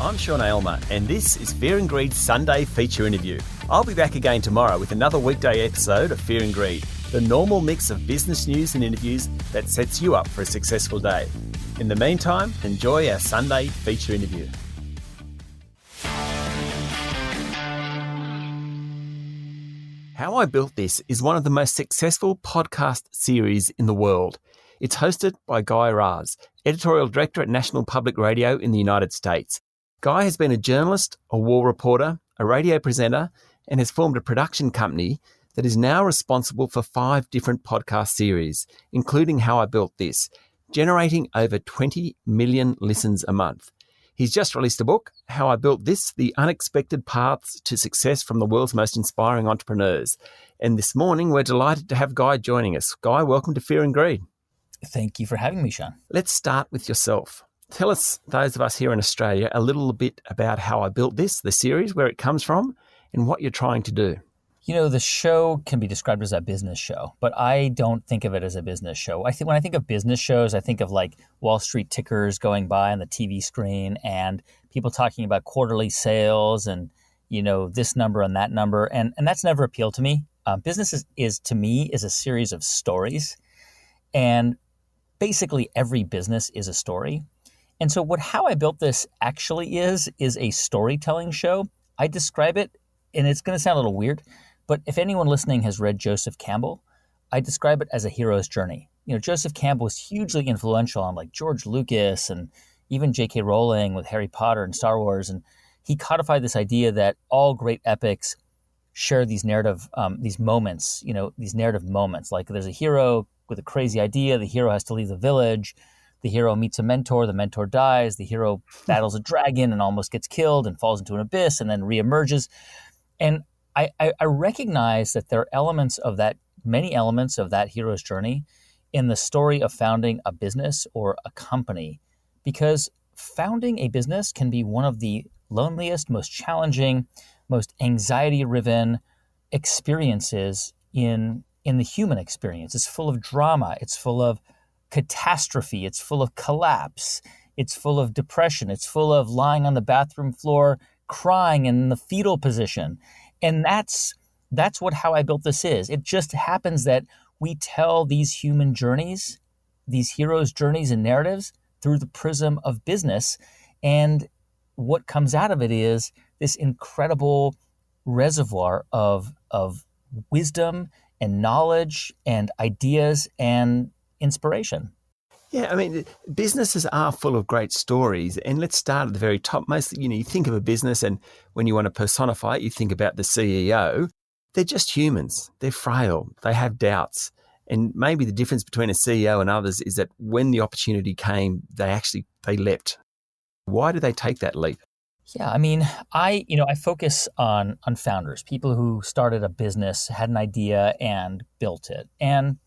I'm Sean Aylmer, and this is Fear and Greed's Sunday feature interview. I'll be back again tomorrow with another weekday episode of Fear and Greed, the normal mix of business news and interviews that sets you up for a successful day. In the meantime, enjoy our Sunday feature interview. How I Built This is one of the most successful podcast series in the world. It's hosted by Guy Raz, editorial director at National Public Radio in the United States. Guy has been a journalist, a war reporter, a radio presenter, and has formed a production company that is now responsible for 5 different podcast series, including How I Built This, generating over 20 million listens a month. He's just released a book, How I Built This, The Unexpected Paths to Success from the World's Most Inspiring Entrepreneurs. And this morning, we're delighted to have Guy joining us. Guy, welcome to Fear and Greed. Thank you for having me, Sean. Let's start with yourself. Tell us, those of us here in Australia, a little bit about How I Built This, the series, where it comes from, and what you're trying to do. You know, the show can be described as a business show, but I don't think of it as a business show. When I think of business shows, I think of like Wall Street tickers going by on the TV screen and people talking about quarterly sales and, you know, this number and that number. And that's never appealed to me. Business is to me is a series of stories. And basically every business is a story. And so How I Built This actually is a storytelling show. I describe it, and it's going to sound a little weird, but if anyone listening has read Joseph Campbell, I describe it as a hero's journey. You know, Joseph Campbell was hugely influential on like George Lucas and even J.K. Rowling with Harry Potter and Star Wars. And he codified this idea that all great epics share these narrative, these moments, you know, these narrative moments. Like there's a hero with a crazy idea. The hero has to leave the village. The hero meets a mentor. The mentor dies. The hero battles a dragon and almost gets killed and falls into an abyss and then reemerges. And I recognize that there are elements of that, many elements of that hero's journey in the story of founding a business or a company, because founding a business can be one of the loneliest, most challenging, most anxiety-riven experiences in the human experience. It's full of drama. It's full of catastrophe. It's full of collapse. It's full of depression. It's full of lying on the bathroom floor, crying in the fetal position. And that's what How I Built This is. It just happens that we tell these human journeys, these heroes' journeys and narratives through the prism of business. And what comes out of it is this incredible reservoir of wisdom and knowledge and ideas and inspiration. Yeah, I mean, businesses are full of great stories. And let's start at the very top. Mostly, you think of a business and when you want to personify it, you think about the CEO. They're just humans. They're frail. They have doubts. And maybe the difference between a CEO and others is that when the opportunity came, they leapt. Why do they take that leap? Yeah, I mean, I focus on founders, people who started a business, had an idea and built it. And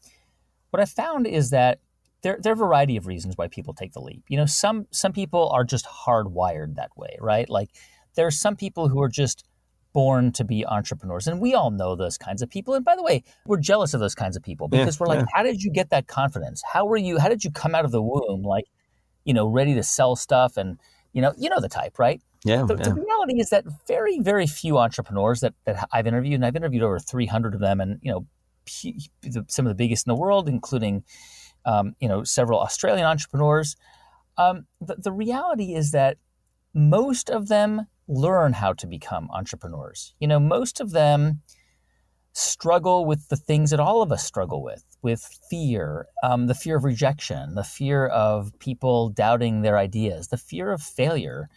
what I found is that there are a variety of reasons why people take the leap. You know, some people are just hardwired that way, right? Like there are some people who are just born to be entrepreneurs. And we all know those kinds of people. And by the way, we're jealous of those kinds of people because we're like, how did you get that confidence? How did you come out of the womb like, you know, ready to sell stuff and, you know the type, right? Yeah. The reality is that very, very few entrepreneurs that I've interviewed, and I've interviewed over 300 of them, and, you know, some of the biggest in the world, including, several Australian entrepreneurs. The reality is that most of them learn how to become entrepreneurs. You know, most of them struggle with the things that all of us struggle with fear, the fear of rejection, the fear of people doubting their ideas, the fear of failure,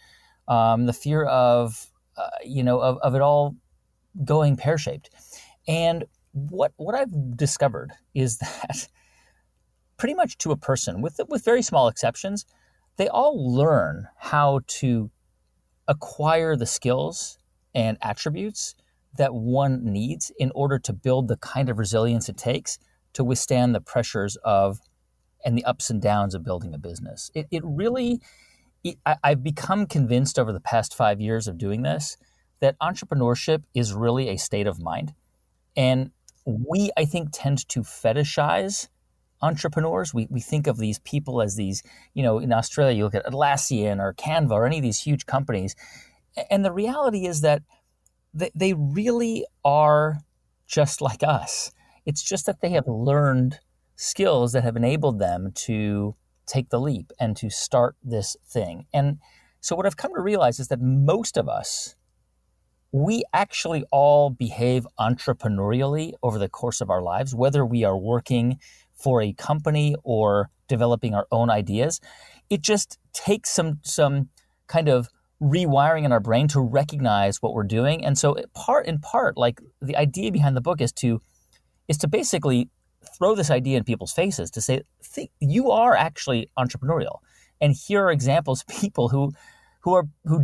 the fear of it all going pear-shaped. And what I've discovered is that pretty much to a person, with very small exceptions, they all learn how to acquire the skills and attributes that one needs in order to build the kind of resilience it takes to withstand the pressures of and the ups and downs of building a business. I've become convinced over the past 5 years of doing this that entrepreneurship is really a state of mind. And we, I think, tend to fetishize entrepreneurs. We think of these people as these, in Australia, you look at Atlassian or Canva or any of these huge companies. And the reality is that they really are just like us. It's just that they have learned skills that have enabled them to take the leap and to start this thing. And so what I've come to realize is that most of us, we actually all behave entrepreneurially over the course of our lives, whether we are working for a company or developing our own ideas. It just takes some kind of rewiring in our brain to recognize what we're doing. And so in part, like the idea behind the book is to basically throw this idea in people's faces to say, you are actually entrepreneurial. And here are examples of people who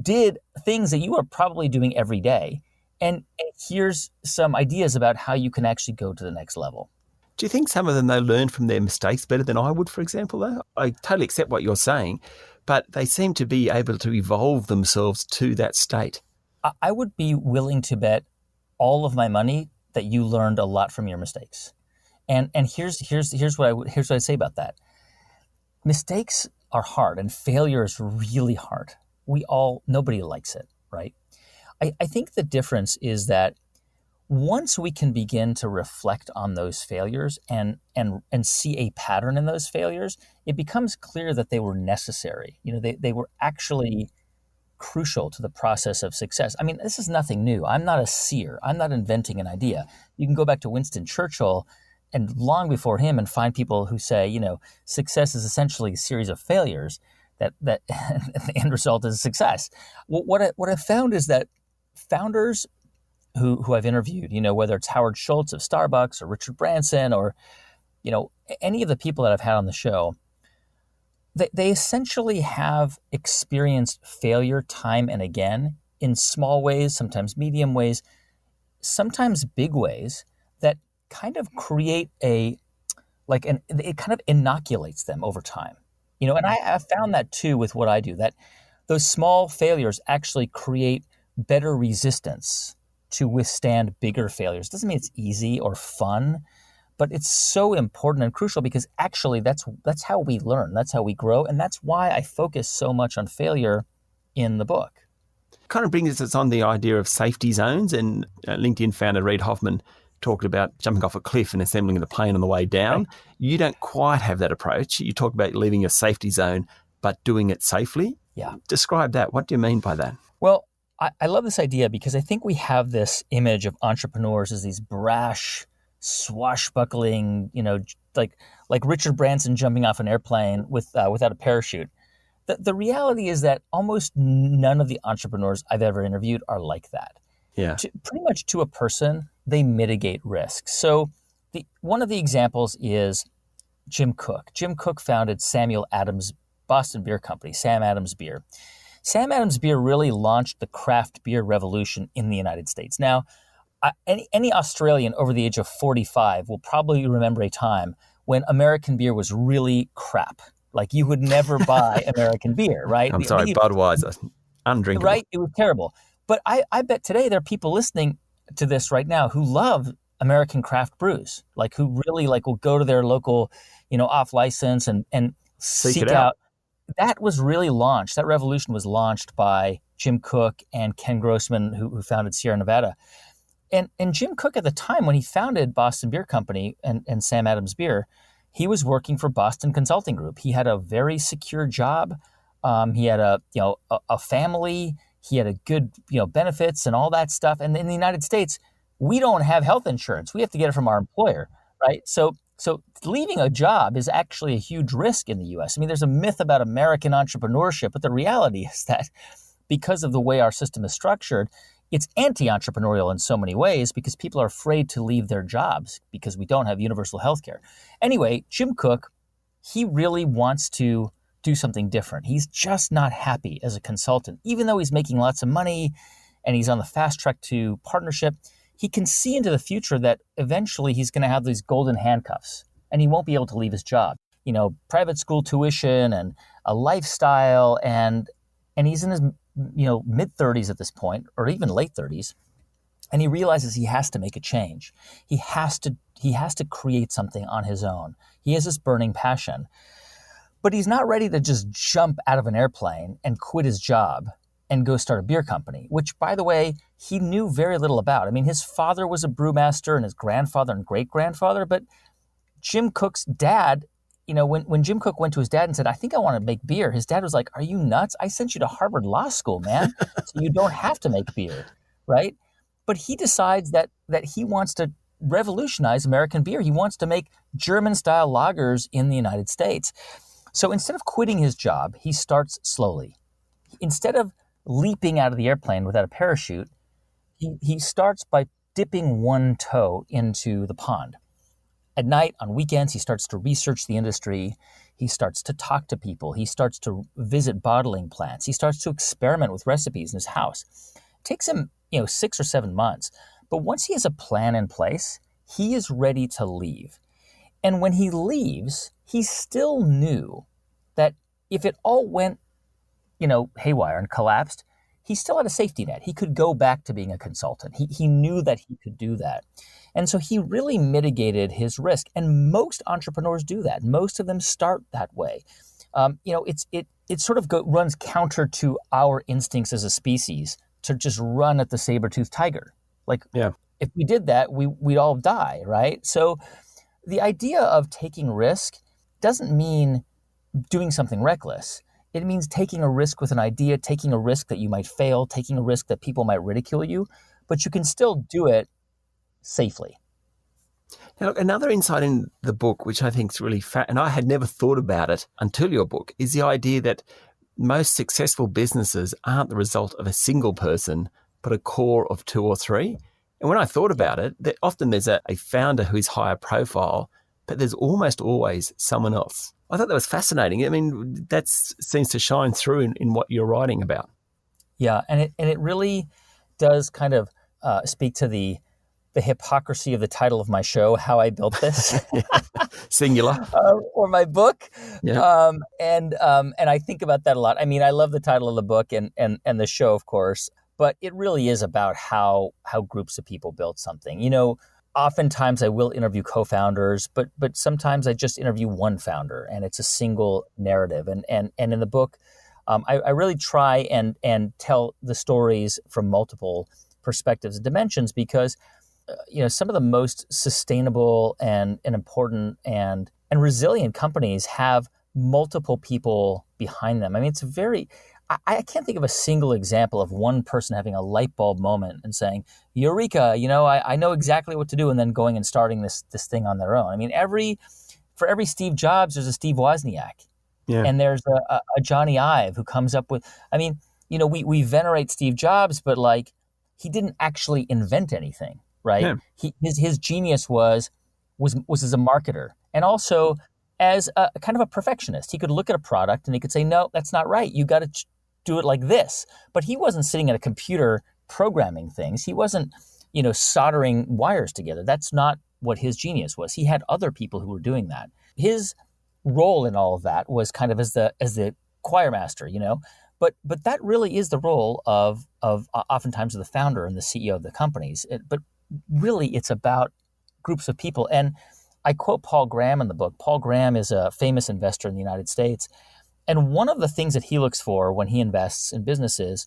did things that you are probably doing every day. And here's some ideas about how you can actually go to the next level. Do you think some of them, they learn from their mistakes better than I would, for example, though? I totally accept what you're saying, but they seem to be able to evolve themselves to that state. I would be willing to bet all of my money that you learned a lot from your mistakes. And here's what I'd say about that. Mistakes are hard and failure is really hard. Nobody likes it, right? I think the difference is that once we can begin to reflect on those failures and see a pattern in those failures, it becomes clear that they were necessary. They were actually crucial to the process of success. I mean, this is nothing new. I'm not a seer. I'm not inventing an idea. You can go back to Winston Churchill and long before him and find people who say, success is essentially a series of failures that the end result is success. What I've found is that founders who I've interviewed, whether it's Howard Schultz of Starbucks or Richard Branson or, any of the people that I've had on the show, they essentially have experienced failure time and again in small ways, sometimes medium ways, sometimes big ways that kind of create it kind of inoculates them over time. And I've found that too with what I do, that those small failures actually create better resistance to withstand bigger failures. Doesn't mean it's easy or fun, but it's so important and crucial because actually that's how we learn, that's how we grow, and that's why I focus so much on failure in the book. Kind of brings us on the idea of safety zones, and LinkedIn founder Reid Hoffman talked about jumping off a cliff and assembling the plane on the way down. Right. You don't quite have that approach. You talk about leaving your safety zone, but doing it safely. Yeah. Describe that. What do you mean by that? Well, I love this idea because I think we have this image of entrepreneurs as these brash, swashbuckling, like Richard Branson jumping off an airplane without a parachute. The reality is that almost none of the entrepreneurs I've ever interviewed are like that. Yeah. Pretty much to a person, they mitigate risk. So one of the examples is Jim Koch. Jim Koch founded Samuel Adams Boston Beer Company, Sam Adams Beer. Sam Adams Beer really launched the craft beer revolution in the United States. Now, any Australian over the age of 45 will probably remember a time when American beer was really crap. Like you would never buy American beer, right? Budweiser, undrinkable. Right? It was terrible. But I bet today there are people listening to this right now who love American craft brews, like who really will go to their local, off license and seek out. That was really launched. That revolution was launched by Jim Koch and Ken Grossman, who founded Sierra Nevada. And Jim Koch at the time when he founded Boston Beer Company and Sam Adams Beer, he was working for Boston Consulting Group. He had a very secure job. He had a family. He had a good benefits and all that stuff. And in the United States, we don't have health insurance. We have to get it from our employer, right? So leaving a job is actually a huge risk in the U.S. I mean, there's a myth about American entrepreneurship, but the reality is that because of the way our system is structured, it's anti-entrepreneurial in so many ways because people are afraid to leave their jobs because we don't have universal health care. Anyway, Jim Koch, he really wants to do something different. He's just not happy as a consultant. Even though he's making lots of money and he's on the fast track to partnership, he can see into the future that eventually he's going to have these golden handcuffs and he won't be able to leave his job. Private school tuition and a lifestyle, and he's in his mid-30s at this point, or even late 30s. And he realizes he has to make a change. He has to create something on his own. He has this burning passion. But he's not ready to just jump out of an airplane and quit his job and go start a beer company, which, by the way, he knew very little about. I mean, his father was a brewmaster and his grandfather and great-grandfather, but Jim Koch's dad, when Jim Koch went to his dad and said, I think I want to make beer, his dad was like, are you nuts? I sent you to Harvard Law School, man, so you don't have to make beer, right? But he decides that he wants to revolutionize American beer. He wants to make German-style lagers in the United States. So instead of quitting his job, he starts slowly. Instead of leaping out of the airplane without a parachute, he starts by dipping one toe into the pond. At night, on weekends, he starts to research the industry. He starts to talk to people. He starts to visit bottling plants. He starts to experiment with recipes in his house. It takes him, 6 or 7 months. But once he has a plan in place, he is ready to leave. And when he leaves, he still knew that if it all went, haywire and collapsed, he still had a safety net. He could go back to being a consultant. He knew that he could do that. And so he really mitigated his risk. And most entrepreneurs do that. Most of them start that way. It sort of runs counter to our instincts as a species to just run at the saber-toothed tiger. If we did that, we'd all die, right? So the idea of taking risk doesn't mean doing something reckless. It means taking a risk with an idea, taking a risk that you might fail, taking a risk that people might ridicule you, but you can still do it safely. Now, look, another insight in the book, which I think is really and I had never thought about it until your book, is the idea that most successful businesses aren't the result of a single person, but a core of 2 or 3. And when I thought about it, that often there's a founder who's higher profile, but there's almost always someone else. I thought that was fascinating. I mean, that seems to shine through in what you're writing about. Yeah, and it really does kind of speak to the hypocrisy of the title of my show, How I Built This. Singular. Or my book. Yeah. And I think about that a lot. I mean, I love the title of the book and the show, of course, but it really is about how groups of people build something. Oftentimes I will interview co-founders, but sometimes I just interview one founder and it's a single narrative. And in the book, I really try and tell the stories from multiple perspectives and dimensions because some of the most sustainable and important and resilient companies have multiple people behind them. I mean, I can't think of a single example of one person having a light bulb moment and saying, Eureka, I know exactly what to do, and then going and starting this thing on their own. I mean, for every Steve Jobs, there's a Steve Wozniak. Yeah. And there's a Johnny Ive who comes up with, we venerate Steve Jobs, but he didn't actually invent anything, right? Yeah. His genius was as a marketer and also as a kind of a perfectionist. He could look at a product and he could say, no, that's not right. You got to do it like this. But he wasn't sitting at a computer programming things. He wasn't, soldering wires together. That's not what his genius was. He had other people who were doing that. His role in all of that was kind of as the choir master, But that really is the role of oftentimes of the founder and the CEO of the companies. But really, it's about groups of people. And I quote Paul Graham in the book. Paul Graham is a famous investor in the United States. And one of the things that he looks for when he invests in businesses,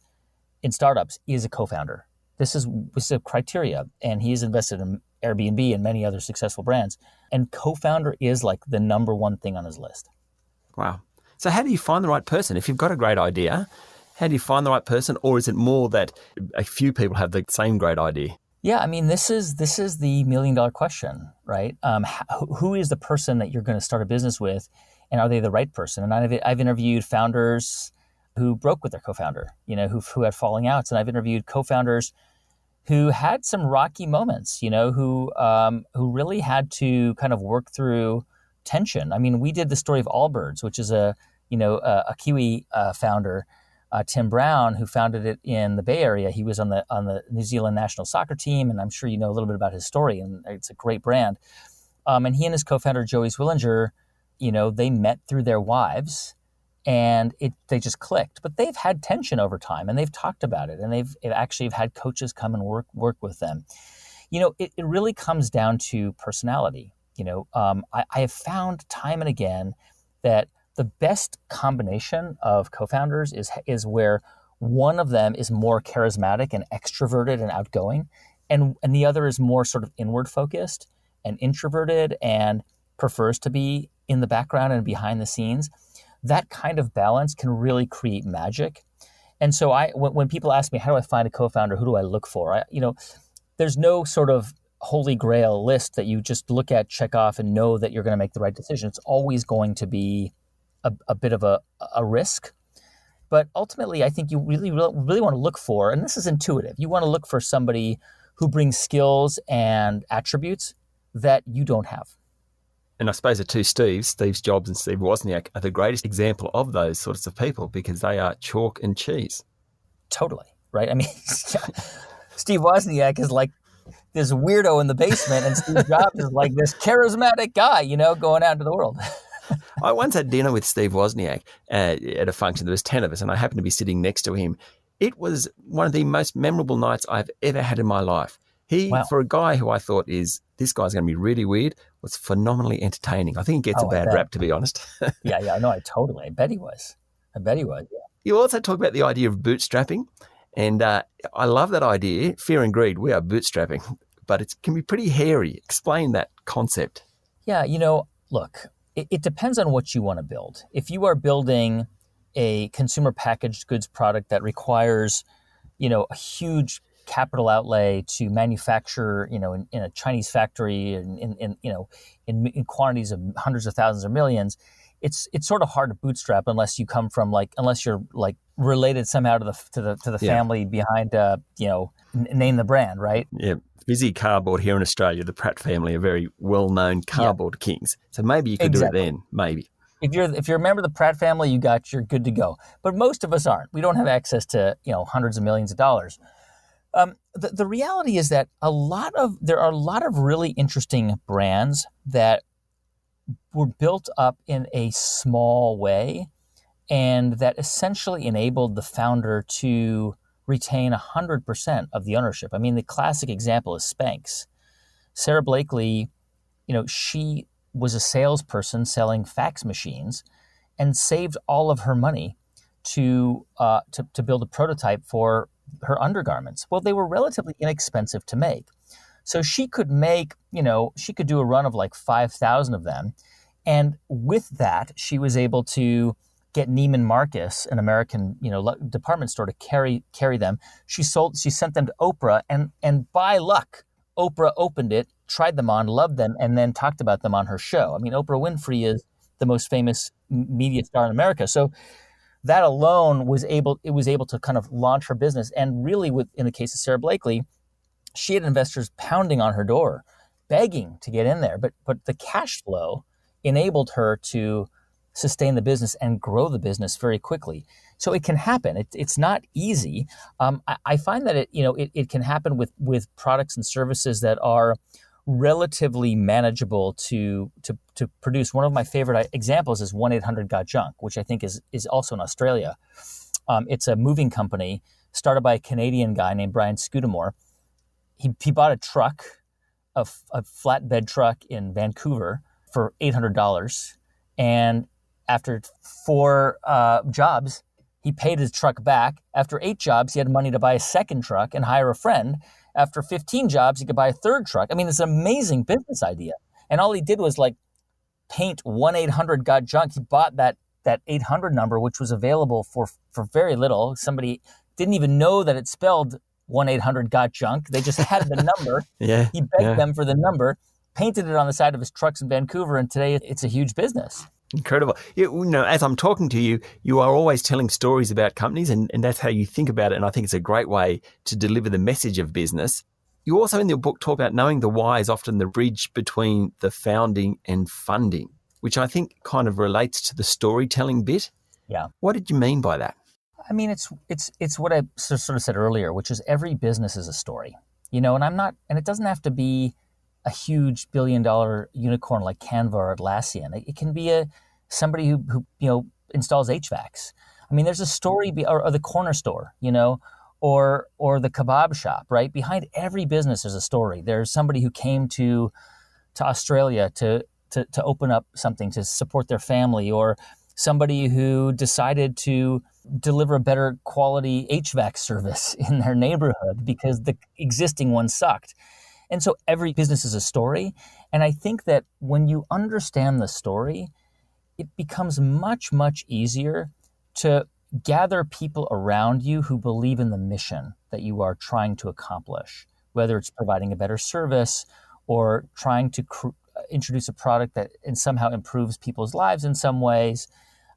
in startups, is a co-founder. This is a criteria. And he's invested in Airbnb and many other successful brands. And co-founder is the number one thing on his list. Wow. So how do you find the right person? If you've got a great idea, how do you find the right person? Or is it more that a few people have the same great idea? Yeah, I mean, this is the $1 million question, right? Who is the person that you're going to start a business with, and are they the right person? And I've interviewed founders who broke with their co-founder, who had falling outs, and I've interviewed co-founders who had some rocky moments, who really had to kind of work through tension. I mean, we did the story of Allbirds, which is a Kiwi founder. Tim Brown, who founded it in the Bay Area. He was on the New Zealand national soccer team, and I'm sure you know a little bit about his story, and it's a great brand. And he and his co-founder, Joey Zwillinger, they met through their wives, and they just clicked. But they've had tension over time, and they've talked about it, and they've actually had coaches come and work with them. It really comes down to personality. I have found time and again that the best combination of co-founders is where one of them is more charismatic and extroverted and outgoing, and the other is more sort of inward focused and introverted and prefers to be in the background and behind the scenes. That kind of balance can really create magic. And so when people ask me, how do I find a co-founder? Who do I look for? There's no sort of holy grail list that you just look at, check off, and know that you're going to make the right decision. It's always going to be a bit of a risk. But ultimately, I think you really want to look for, and this is intuitive, you want to look for somebody who brings skills and attributes that you don't have. And I suppose the two Steves, Steve Jobs and Steve Wozniak, are the greatest example of those sorts of people because they are chalk and cheese. Totally, right? I mean, Steve Wozniak is like this weirdo in the basement, and Steve Jobs is like this charismatic guy, going out into the world. I once had dinner with Steve Wozniak at a function. There was 10 of us, and I happened to be sitting next to him. It was one of the most memorable nights I've ever had in my life. Wow. For a guy who I thought this guy's going to be really weird, was phenomenally entertaining. I think he gets a bad rap, to be honest. Yeah, no, I bet he was. Yeah. You also talk about the idea of bootstrapping, and I love that idea. Fear and greed, we are bootstrapping, but it can be pretty hairy. Explain that concept. Yeah, look, it depends on what you want to build. If you are building a consumer packaged goods product that requires, a huge capital outlay to manufacture, in a Chinese factory and in quantities of hundreds of thousands or millions, it's sort of hard to bootstrap unless you're related somehow to the family behind, name the brand, right? Yeah. Visy Cardboard here in Australia, the Pratt family are very well-known cardboard kings. So maybe you could do it then, maybe. If you're a member of the Pratt family, you're good to go. But most of us aren't. We don't have access to, hundreds of millions of dollars. The reality is that there are a lot of really interesting brands that were built up in a small way and that essentially enabled the founder to retain 100% of the ownership. I mean, the classic example is Spanx. Sarah Blakely, she was a salesperson selling fax machines and saved all of her money to build a prototype for her undergarments. Well, they were relatively inexpensive to make. So she could do a run of like 5,000 of them. And with that, she was able to get Neiman Marcus, an American, department store, to carry them. She sent them to Oprah, and by luck, Oprah opened it, tried them on, loved them, and then talked about them on her show. I mean, Oprah Winfrey is the most famous media star in America. So that alone was able to kind of launch her business. And really, in the case of Sarah Blakely, she had investors pounding on her door, begging to get in there. But the cash flow enabled her to sustain the business and grow the business very quickly. So it can happen. It's not easy. I find that it can happen with products and services that are relatively manageable to produce. One of my favorite examples is 1-800-GOT-JUNK, which I think is also in Australia. It's a moving company started by a Canadian guy named Brian Scudamore. He bought a truck, a flatbed truck in Vancouver for $800, and after 4 jobs, he paid his truck back. After 8 jobs, he had money to buy a second truck and hire a friend. After 15 jobs, he could buy a third truck. I mean, it's an amazing business idea. And all he did was paint 1-800-GOT-JUNK. He bought that 800 number, which was available for very little. Somebody didn't even know that it spelled 1-800-GOT-JUNK. They just had the number. Yeah, he begged them for the number, painted it on the side of his trucks in Vancouver, and today it's a huge business. Incredible. As I'm talking to you, you are always telling stories about companies, and that's how you think about it. And I think it's a great way to deliver the message of business. You also in your book talk about knowing the why is often the bridge between the founding and funding, which I think kind of relates to the storytelling bit. Yeah. What did you mean by that? I mean, it's what I sort of said earlier, which is every business is a story, and it doesn't have to be a huge billion-dollar unicorn like Canva or Atlassian. It can be somebody who installs HVACs. I mean, there's a story, or the corner store, or the kebab shop, right? Behind every business, there's a story. There's somebody who came to Australia to open up something to support their family, or somebody who decided to deliver a better quality HVAC service in their neighborhood because the existing one sucked. And so every business is a story. And I think that when you understand the story, it becomes much, much easier to gather people around you who believe in the mission that you are trying to accomplish, whether it's providing a better service or trying to introduce a product that somehow improves people's lives in some ways,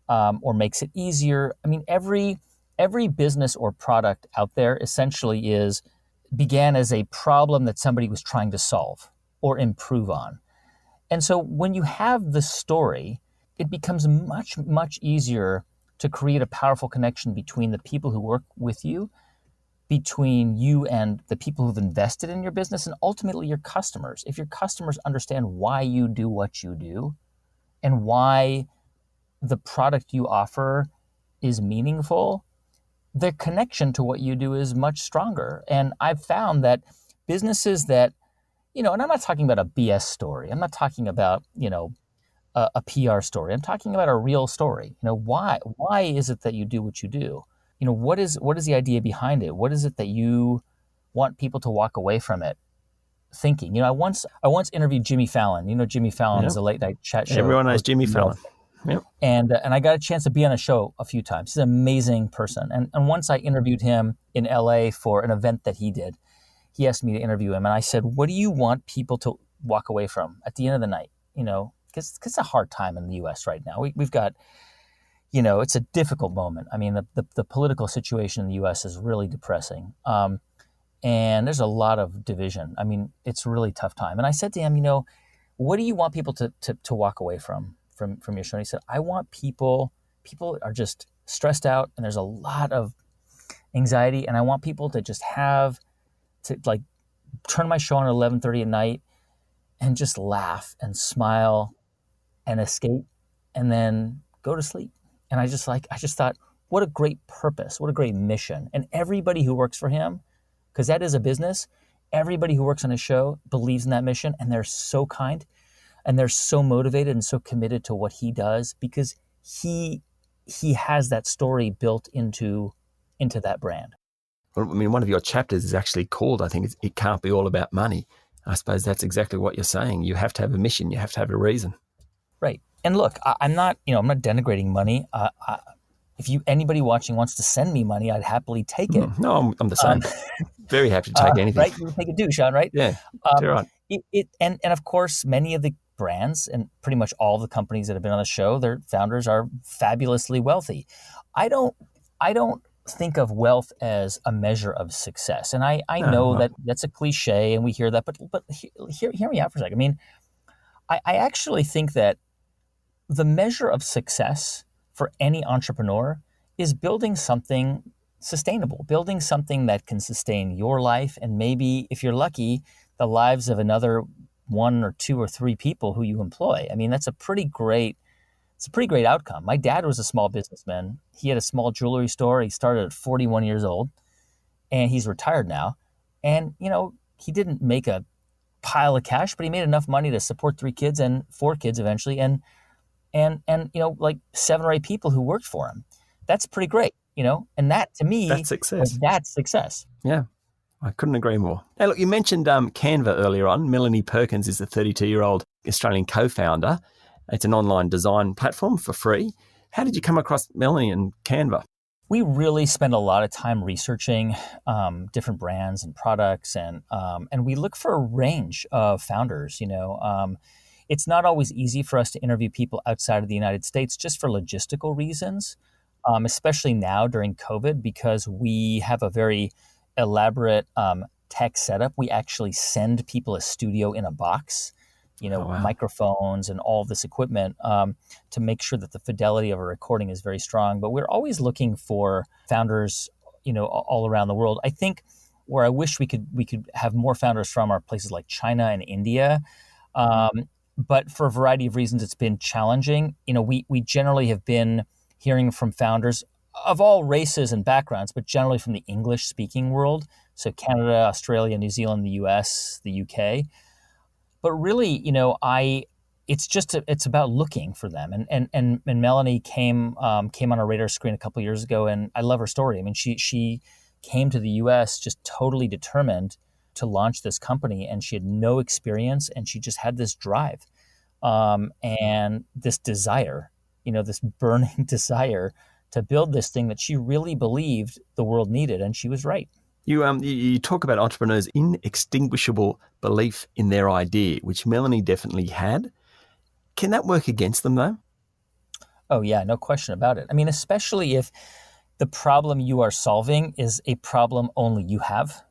or makes it easier. I mean, every business or product out there essentially began as a problem that somebody was trying to solve or improve on. And so when you have the story, it becomes much, much easier to create a powerful connection between the people who work with you, between you and the people who've invested in your business, and ultimately your customers. If your customers understand why you do what you do and why the product you offer is meaningful, the connection to what you do is much stronger. And I've found that businesses that, and I'm not talking about a BS story. I'm not talking about, a PR story. I'm talking about a real story. Why is it that you do what you do? What is the idea behind it? What is it that you want people to walk away from it thinking? I once interviewed Jimmy Fallon. Jimmy Fallon is a late night chat show. Everyone knows Jimmy Fallon. Yep. And I got a chance to be on a show a few times. He's an amazing person. And once I interviewed him in LA for an event that he did, he asked me to interview him. And I said, what do you want people to walk away from at the end of the night? Because it's a hard time in the U.S. right now. We've got, it's a difficult moment. I mean, the political situation in the U.S. is really depressing. And there's a lot of division. I mean, it's a really tough time. And I said to him, what do you want people to walk away from your show? And he said, I want people are just stressed out and there's a lot of anxiety. And I want people to just turn my show on at 11:30 at night and just laugh and smile and escape and then go to sleep. And I just thought, what a great purpose, what a great mission. And everybody who works for him, because that is a business, everybody who works on his show believes in that mission, and they're so kind and they're so motivated and so committed to what he does because he has that story built into that brand. Well, I mean, one of your chapters is actually called, I think, It Can't Be All About Money. I suppose that's exactly what you're saying. You have to have a mission. You have to have a reason. Right. And look, I'm not denigrating money. If anybody watching wants to send me money, I'd happily take it. No, I'm the same. Very happy to take anything. Right? You would take it too, Sean, right? Yeah, you're right. And of course, many of the brands and pretty much all the companies that have been on the show, their founders are fabulously wealthy. I don't think of wealth as a measure of success. And I know that that's a cliche and we hear that, but hear me out for a second. I mean, I actually think that the measure of success for any entrepreneur is building something sustainable, building something that can sustain your life and maybe, if you're lucky, the lives of another 1 or 2 or 3 people who you employ. I mean, that's a pretty great outcome. My dad was a small businessman. He had a small jewelry store. He started at 41 years old and he's retired now. And, he didn't make a pile of cash, but he made enough money to support 3 kids and 4 kids eventually. And 7 or 8 people who worked for him. That's pretty great, and that to me, that's success. That's success. Yeah. I couldn't agree more. Now, look, you mentioned Canva earlier on. Melanie Perkins is the 32-year-old Australian co-founder. It's an online design platform for free. How did you come across Melanie and Canva? We really spend a lot of time researching different brands and products, and we look for a range of founders. It's not always easy for us to interview people outside of the United States just for logistical reasons, especially now during COVID, because we have a very elaborate tech setup. We actually send people a studio in a box, microphones and all this equipment to make sure that the fidelity of a recording is very strong. But we're always looking for founders, all around the world. I think where I wish we could have more founders from are places like China and India. But for a variety of reasons, it's been challenging. We generally have been hearing from founders of all races and backgrounds, but generally from the English-speaking world. So Canada, Australia, New Zealand, the US, the UK. But really, it's about looking for them. And Melanie came on our radar screen a couple of years ago, and I love her story. I mean, she came to the US just totally determined to launch this company, and she had no experience, and she just had this drive and this desire, this burning desire to build this thing that she really believed the world needed, and she was right. You talk about entrepreneurs' inextinguishable belief in their idea, which Melanie definitely had. Can that work against them, though? Oh, yeah, no question about it. I mean, especially if the problem you are solving is a problem only you have,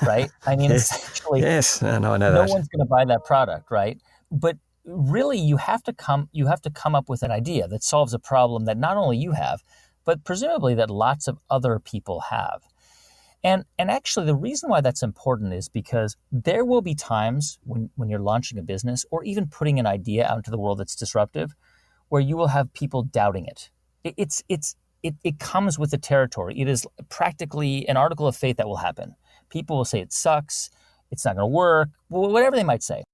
right? I mean, Yes. essentially, Yes, I know no that. one's going to buy that product, right? But really, you have to come up with an idea that solves a problem that not only you have, but presumably that lots of other people have. And actually, the reason why that's important is because there will be times when you're launching a business or even putting an idea out into the world that's disruptive, where you will have people doubting it. It comes with the territory. It is practically an article of faith that will happen. People will say it sucks, it's not going to work, whatever they might say.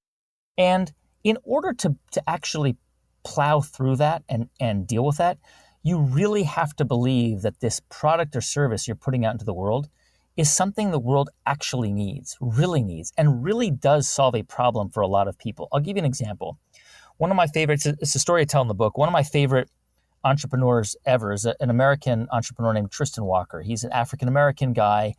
And in order to actually plow through that and deal with that, you really have to believe that this product or service you're putting out into the world is something the world actually needs, and really does solve a problem for a lot of people. I'll give you an example. One of my favorites, it's a story I tell in the book. One of my favorite entrepreneurs ever is an American entrepreneur named Tristan Walker. He's an African-American guy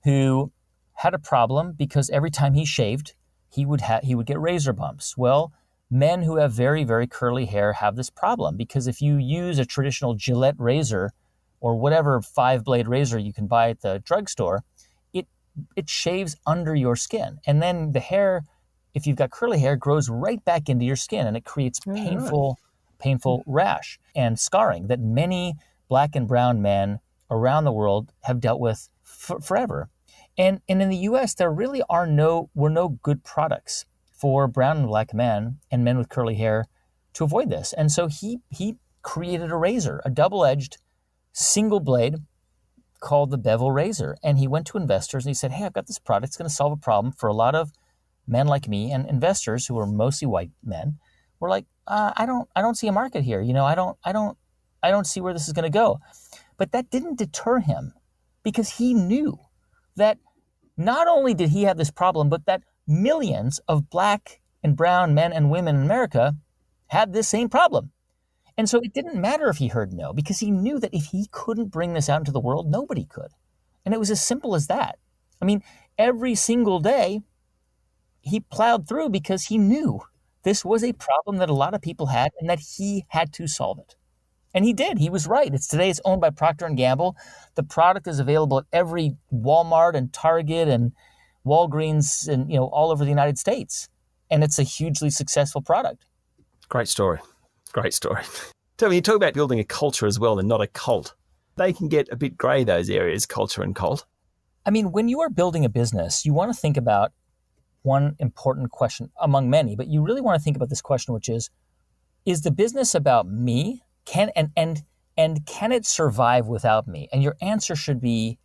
who had a problem because every time he shaved, he would get razor bumps. Well, men who have very, very curly hair have this problem because if you use a traditional Gillette razor or whatever 5-blade razor you can buy at the drugstore, it shaves under your skin. And then the hair, if you've got curly hair, grows right back into your skin, and it creates painful rash and scarring that many Black and brown men around the world have dealt with forever. And in the US, there really were no good products for brown and Black men and men with curly hair to avoid this. And so he created a razor, a double-edged single blade called the Bevel razor. And he went to investors and he said, hey, I've got this product. It's going to solve a problem for a lot of men like me. And investors, who were mostly white men, were like, I don't see a market here. I don't see where this is going to go. But that didn't deter him, because he knew that not only did he have this problem, but that millions of Black and brown men and women in America had this same problem. And so it didn't matter if he heard no, because he knew that if he couldn't bring this out into the world, nobody could. And it was as simple as that. I mean, every single day he plowed through because he knew this was a problem that a lot of people had and that he had to solve it. And he did. He was right. Today it's owned by Procter & Gamble. The product is available at every Walmart and Target and Walgreens and all over the United States. And it's a hugely successful product. Great story. Tell me, you talk about building a culture as well and not a cult. They can get a bit grey, those areas, culture and cult. I mean, when you are building a business, you want to think about one important question among many, but you really want to think about this question, which is the business about me? Can it survive without me? And your answer should be,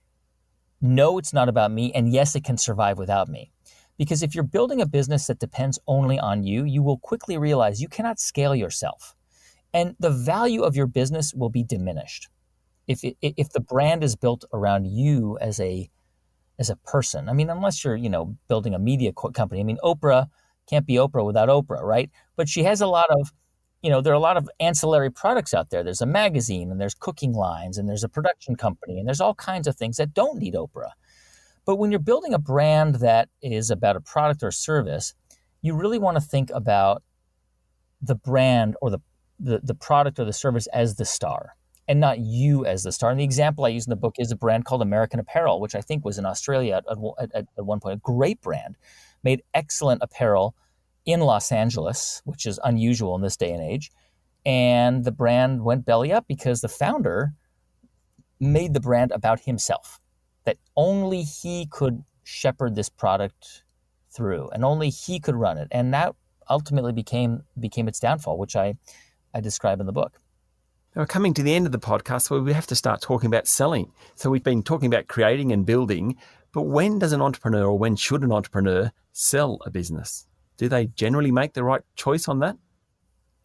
no, it's not about me, and yes, it can survive without me. Because if you're building a business that depends only on you, you will quickly realize you cannot scale yourself. And the value of your business will be diminished if the brand is built around you as a person. I mean, unless you're, building a media company. I mean, Oprah can't be Oprah without Oprah, right? But she has a lot of, there are a lot of ancillary products out there. There's a magazine, and there's cooking lines, and there's a production company, and there's all kinds of things that don't need Oprah. But when you're building a brand that is about a product or service, you really want to think about the brand or the product or the service as the star, and not you as the star. And the example I use in the book is a brand called American Apparel, which I think was in Australia at one point, a great brand, made excellent apparel in Los Angeles, which is unusual in this day and age. And the brand went belly up because the founder made the brand about himself, that only he could shepherd this product through and only he could run it. And that ultimately became its downfall, which I describe in the book. Now, we're coming to the end of the podcast where we have to start talking about selling. So we've been talking about creating and building, but when does an entrepreneur or when should an entrepreneur sell a business? Do they generally make the right choice on that?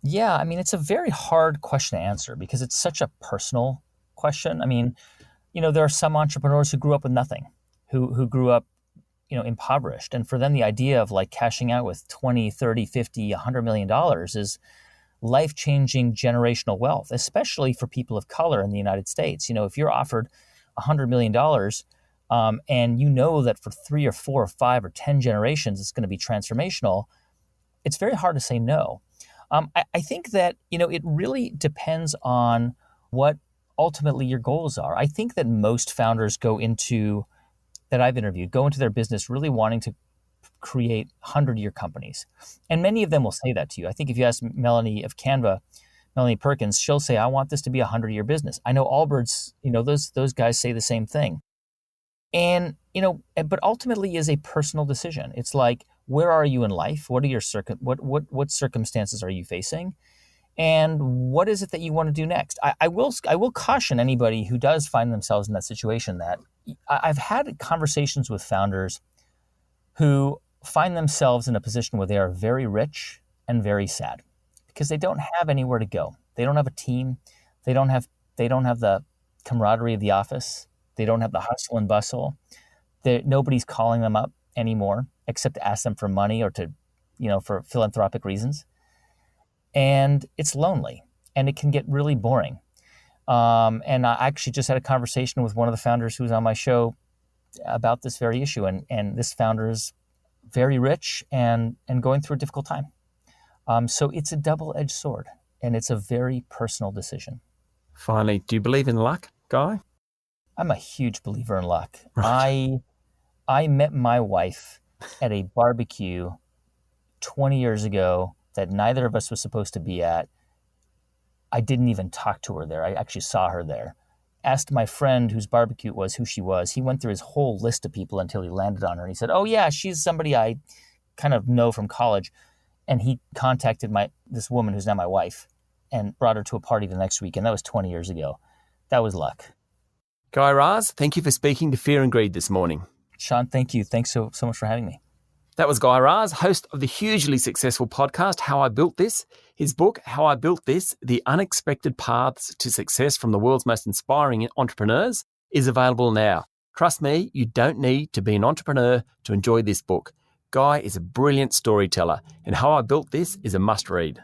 Yeah, I mean, it's a very hard question to answer because it's such a personal question. I mean, there are some entrepreneurs who grew up with nothing, who grew up, impoverished. And for them, the idea of like cashing out with 20, 30, 50, $100 million is life-changing generational wealth, especially for people of color in the United States. If you're offered $100 million and you know that for 3 or 4 or 5 or 10 generations, it's going to be transformational, it's very hard to say no. I think that, it really depends on what ultimately your goals are. I think that most founders that I've interviewed, go into their business really wanting to create 100-year companies. And many of them will say that to you. I think if you ask Melanie of Canva, Melanie Perkins, she'll say, I want this to be a 100-year business. I know Allbirds, those guys say the same thing. And, but ultimately is a personal decision. It's like, where are you in life? What are your what circumstances are you facing? And what is it that you want to do next? I will caution anybody who does find themselves in that situation that I've had conversations with founders who find themselves in a position where they are very rich and very sad because they don't have anywhere to go. They don't have a team. They don't have the camaraderie of the office. They don't have the hustle and bustle. Nobody's calling them up anymore except to ask them for money or to, for philanthropic reasons. And it's lonely and it can get really boring. And I actually just had a conversation with one of the founders who was on my show about this very issue. And this founder is very rich and going through a difficult time. So it's a double-edged sword and it's a very personal decision. Finally, do you believe in luck, Guy? I'm a huge believer in luck. Right. I met my wife at a barbecue 20 years ago that neither of us was supposed to be at. I didn't even talk to her there. I actually saw her there. Asked my friend whose barbecue it was who she was. He went through his whole list of people until he landed on her. And he said, oh yeah, she's somebody I kind of know from college. And he contacted this woman who's now my wife and brought her to a party the next week. And that was 20 years ago. That was luck. Guy Raz, thank you for speaking to Fear and Greed this morning. Sean, thank you. Thanks so much for having me. That was Guy Raz, host of the hugely successful podcast, How I Built This. His book, How I Built This, The Unexpected Paths to Success from the World's Most Inspiring Entrepreneurs, is available now. Trust me, you don't need to be an entrepreneur to enjoy this book. Guy is a brilliant storyteller, and How I Built This is a must-read.